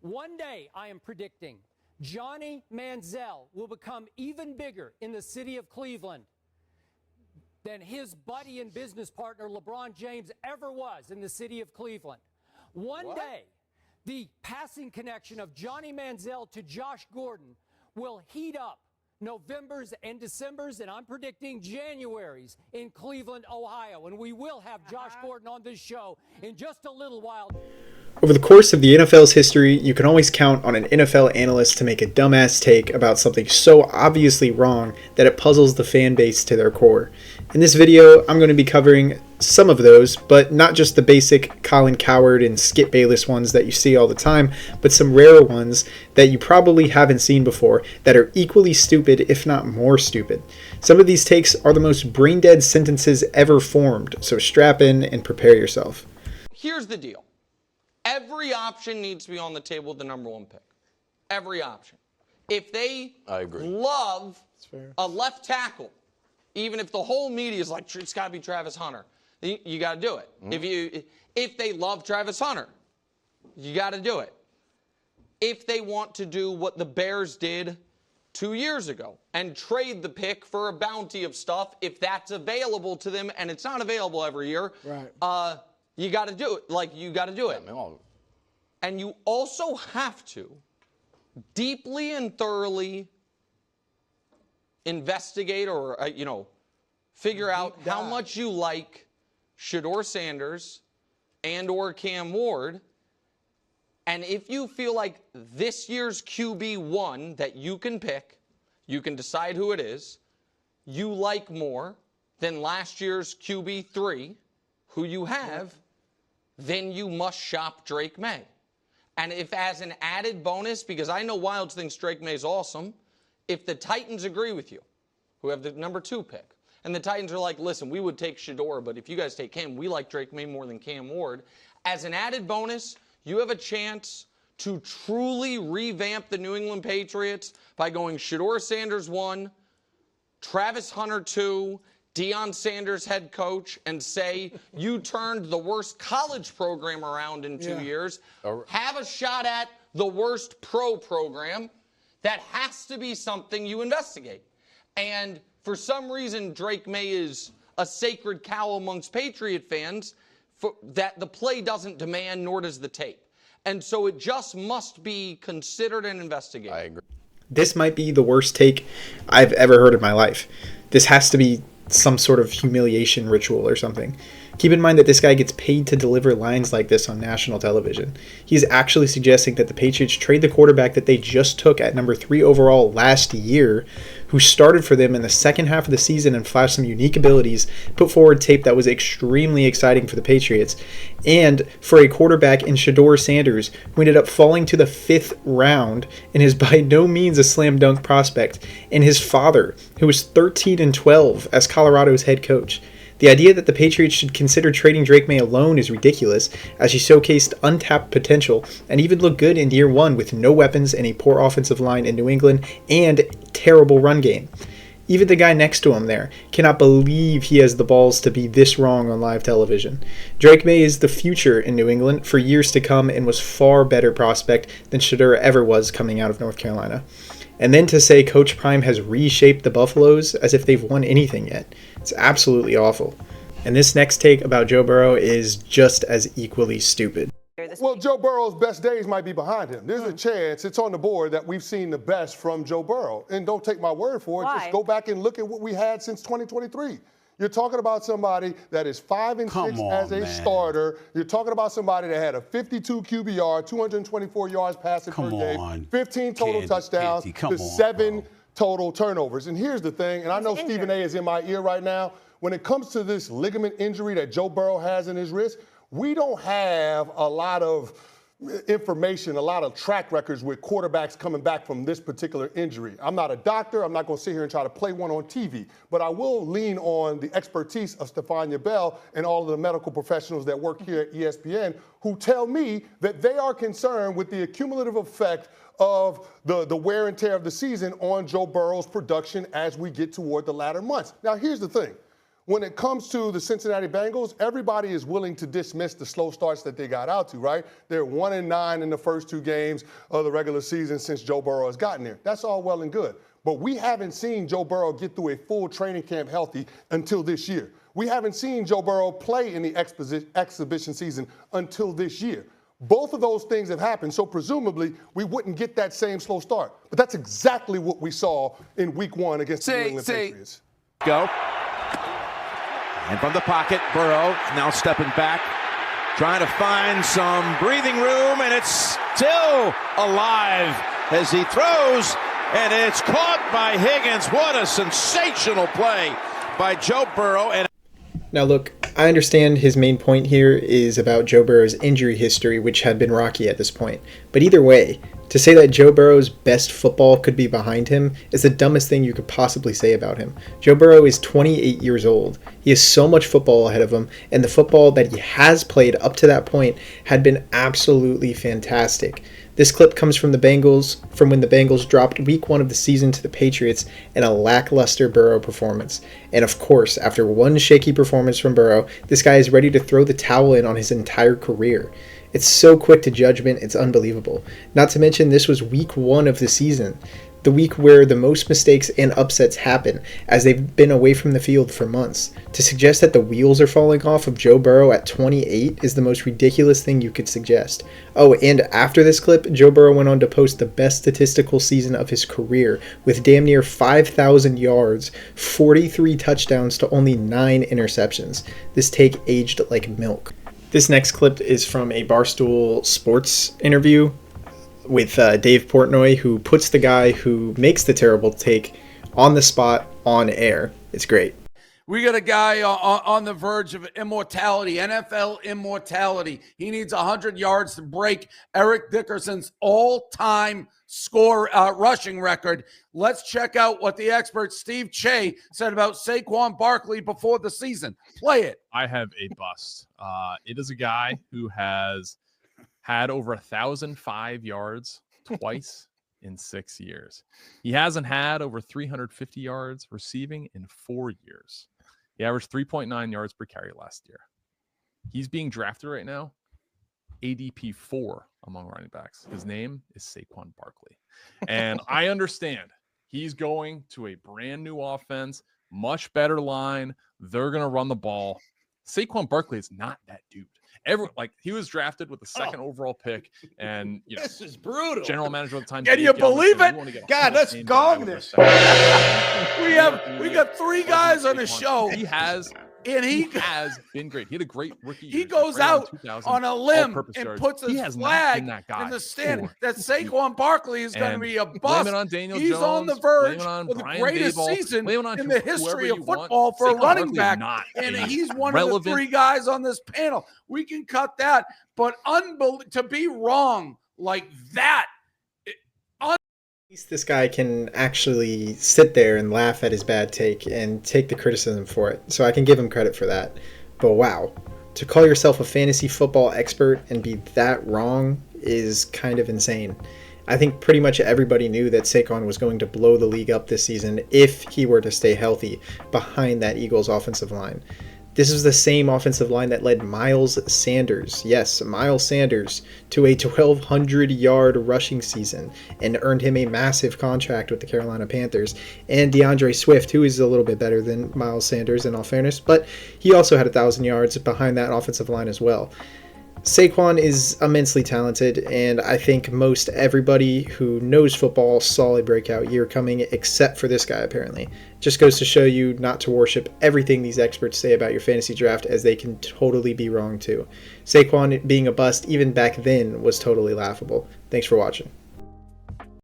One day, I am predicting, Johnny Manziel will become even bigger in the city of Cleveland than his buddy and business partner LeBron James ever was in the city of Cleveland. One day, the passing connection of Johnny Manziel to Josh Gordon will heat up Novembers and Decembers, and I'm predicting Januaries in Cleveland, Ohio. And we will have Josh Gordon on this show in just a little while. Over the course of the NFL's history, you can always count on an NFL analyst to make a dumbass take about something so obviously wrong that it puzzles the fan base to their core. In this video, I'm going to be covering some of those, but not just the basic Colin Cowherd and Skip Bayless ones that you see all the time, but some rarer ones that you probably haven't seen before that are equally stupid, if not more stupid. Some of these takes are the most brain-dead sentences ever formed, so strap in and prepare yourself. Here's the deal. Every option needs to be on the table with the number one pick. Every option. If they love a left tackle, even if the whole media is like, it's got to be Travis Hunter, you got to do it. If they love Travis Hunter, you got to do it. If they want to do what the Bears did 2 years ago and trade the pick for a bounty of stuff, if that's available to them, and it's not available every year, you got to do it. You got to do it. And you also have to deeply and thoroughly investigate or, figure out how much you like Shedeur Sanders and or Cam Ward. And if you feel like this year's QB1 that you can pick, you can decide who it is, you like more than last year's QB3, who you have, then you must shop Drake May. And if as an added bonus, because I know Wilds thinks Drake May is awesome, if the Titans agree with you, who have the number 2 pick, and the Titans are like, listen, we would take Shedeur, but if you guys take him, we like Drake May more than Cam Ward. As an added bonus, you have a chance to truly revamp the New England Patriots by going Shedeur Sanders 1, Travis Hunter 2, Deion Sanders head coach, and say you turned the worst college program around in 2 years. Have a shot at the worst pro program. That has to be something you investigate. And for some reason, Drake May is a sacred cow amongst Patriot fans that the play doesn't demand, nor does the tape. And so it just must be considered and investigated. I agree. This might be the worst take I've ever heard in my life. This has to be some sort of humiliation ritual or something. Keep in mind that this guy gets paid to deliver lines like this on national television. He's actually suggesting that the Patriots trade the quarterback that they just took at number 3 overall last year, who started for them in the second half of the season and flashed some unique abilities, put forward tape that was extremely exciting for the Patriots, and for a quarterback in Shedeur Sanders, who ended up falling to the 5th round and is by no means a slam dunk prospect, and his father, who was 13-12 as Colorado's head coach. The idea that the Patriots should consider trading Drake May alone is ridiculous, as he showcased untapped potential and even looked good in year 1 with no weapons and a poor offensive line in New England and terrible run game. Even the guy next to him there cannot believe he has the balls to be this wrong on live television. Drake May is the future in New England for years to come and was far better prospect than Shedeur ever was coming out of North Carolina. And then to say Coach Prime has reshaped the Buffaloes as if they've won anything yet. It's absolutely awful. And this next take about Joe Burrow is just as equally stupid. Well, Joe Burrow's best days might be behind him. There's a chance, it's on the board, that we've seen the best from Joe Burrow. And don't take my word for it. Just go back and look at what we had since 2023. You're talking about somebody that is 5-6 as a starter. You're talking about somebody that had a 52 QBR, 224 yards passing per game, 15 total touchdowns, to 7 total turnovers. And here's the thing, and I know Stephen A is in my ear right now. When it comes to this ligament injury that Joe Burrow has in his wrist, we don't have a lot of information, a lot of track records with quarterbacks coming back from this particular injury. I'm not a doctor. I'm not going to sit here and try to play one on TV, but I will lean on the expertise of Stephania Bell and all of the medical professionals that work here at ESPN who tell me that they are concerned with the accumulative effect of the wear and tear of the season on Joe Burrow's production as we get toward the latter months. Now, here's the thing. When it comes to the Cincinnati Bengals, everybody is willing to dismiss the slow starts that they got out to, right? They're 1-9 in the first 2 games of the regular season since Joe Burrow has gotten there. That's all well and good. But we haven't seen Joe Burrow get through a full training camp healthy until this year. We haven't seen Joe Burrow play in the exhibition season until this year. Both of those things have happened, so presumably we wouldn't get that same slow start. But that's exactly what we saw in week 1 against the New England Patriots. Go. And from the pocket, Burrow now stepping back, trying to find some breathing room, and it's still alive as he throws, and it's caught by Higgins. What a sensational play by Joe Burrow. Now look, I understand his main point here is about Joe Burrow's injury history, which had been rocky at this point. But either way, to say that Joe Burrow's best football could be behind him is the dumbest thing you could possibly say about him. Joe Burrow is 28 years old. He has so much football ahead of him, and the football that he has played up to that point had been absolutely fantastic. This clip comes from the Bengals, from when the Bengals dropped week 1 of the season to the Patriots in a lackluster Burrow performance. And of course, after one shaky performance from Burrow, this guy is ready to throw the towel in on his entire career. It's so quick to judgment, it's unbelievable. Not to mention, this was week 1 of the season, the week where the most mistakes and upsets happen, as they've been away from the field for months. To suggest that the wheels are falling off of Joe Burrow at 28 is the most ridiculous thing you could suggest. Oh, and after this clip, Joe Burrow went on to post the best statistical season of his career, with damn near 5,000 yards, 43 touchdowns to only 9 interceptions. This take aged like milk. This next clip is from a Barstool Sports interview with Dave Portnoy, who puts the guy who makes the terrible take on the spot on air. It's great. We got a guy on the verge of immortality, NFL immortality. He needs 100 yards to break Eric Dickerson's all-time score rushing record. Let's check out what the expert Steve Che said about Saquon Barkley before the season. Play it. I have a bust. It is a guy who has had over 1,005 yards twice in 6 years. He hasn't had over 350 yards receiving in 4 years. He averaged 3.9 yards per carry last year. He's being drafted right now, ADP 4 among running backs. His name is Saquon Barkley. And I understand he's going to a brand new offense, much better line. They're going to run the ball. Saquon Barkley is not that dude. He was drafted with the second overall pick, and This is brutal. General manager at the time. Can you believe it? God, let's gong this. We got 3 guys on the show. He has been great. He had a great rookie year. He goes out on a limb and puts his flag in the stand that Saquon Barkley is going to be a bust. Blame it on Daniel He's Jones, on the verge on of the Brian greatest Dable, season in the history of want. football for a Saquon running Barkley is back. not And a he's one relevant- of the 3 guys on this panel. We can cut that, but to be wrong like that. At least this guy can actually sit there and laugh at his bad take and take the criticism for it. So I can give him credit for that. But wow, to call yourself a fantasy football expert and be that wrong is kind of insane. I think pretty much everybody knew that Saquon was going to blow the league up this season if he were to stay healthy behind that Eagles offensive line. This is the same offensive line that led Miles Sanders, yes, Miles Sanders, to a 1,200-yard rushing season and earned him a massive contract with the Carolina Panthers. And DeAndre Swift, who is a little bit better than Miles Sanders in all fairness, but he also had 1,000 yards behind that offensive line as well. Saquon is immensely talented, and I think most everybody who knows football saw a breakout year coming, except for this guy, apparently. Just goes to show you not to worship everything these experts say about your fantasy draft, as they can totally be wrong too. Saquon being a bust even back then was totally laughable. Thanks for watching.